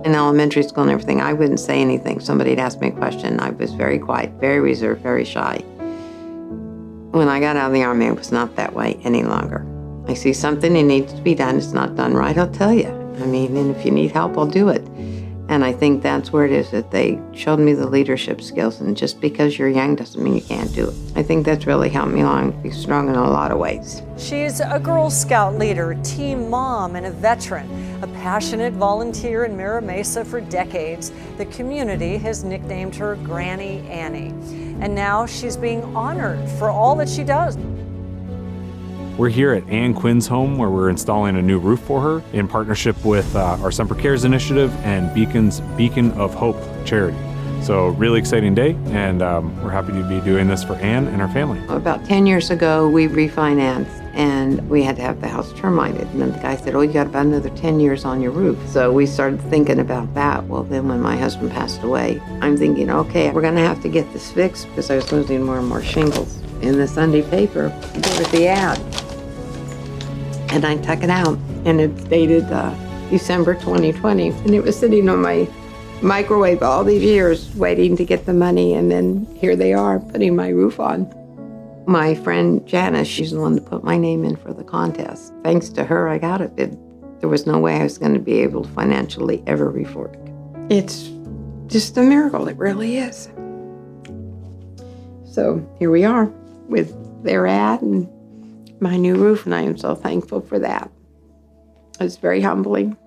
In elementary school and everything, I wouldn't say anything. Somebody'd ask me a question. I was very quiet, very reserved, very shy. When I got out of the Army, I was not that way any longer. I see something that needs to be done. It's not done right, I'll tell you. And if you need help, I'll do it. And I think that's where it is, that they showed me the leadership skills. And just because you're young doesn't mean you can't do it. I think that's really helped me along, be strong in a lot of ways. She's a Girl Scout leader, team mom, and a veteran, a passionate volunteer in Mira Mesa for decades. The community has nicknamed her Granny Annie. And now she's being honored for all that she does. We're here at Ann Quinn's home, where we're installing a new roof for her in partnership with our Semper Cares Initiative and Beacon's Beacon of Hope charity. So really exciting day, and we're happy to be doing this for Ann and her family. About 10 years ago, we refinanced, and we had to have the house termited. And then the guy said, oh, you got about another 10 years on your roof. So we started thinking about that. Well, then when my husband passed away, I'm thinking, okay, we're gonna have to get this fixed, because I was losing more and more shingles. In the Sunday paper, there was the ad. And I took it out, and it's dated December 2020. And it was sitting on my microwave all these years, waiting to get the money, and then here they are, putting my roof on. My friend Janice, she's the one that put my name in for the contest. Thanks to her, I got it. There was no way I was going to be able to financially ever afford it. It's just a miracle, it really is. So here we are with their ad and my new roof, and I am so thankful for that. It's very humbling.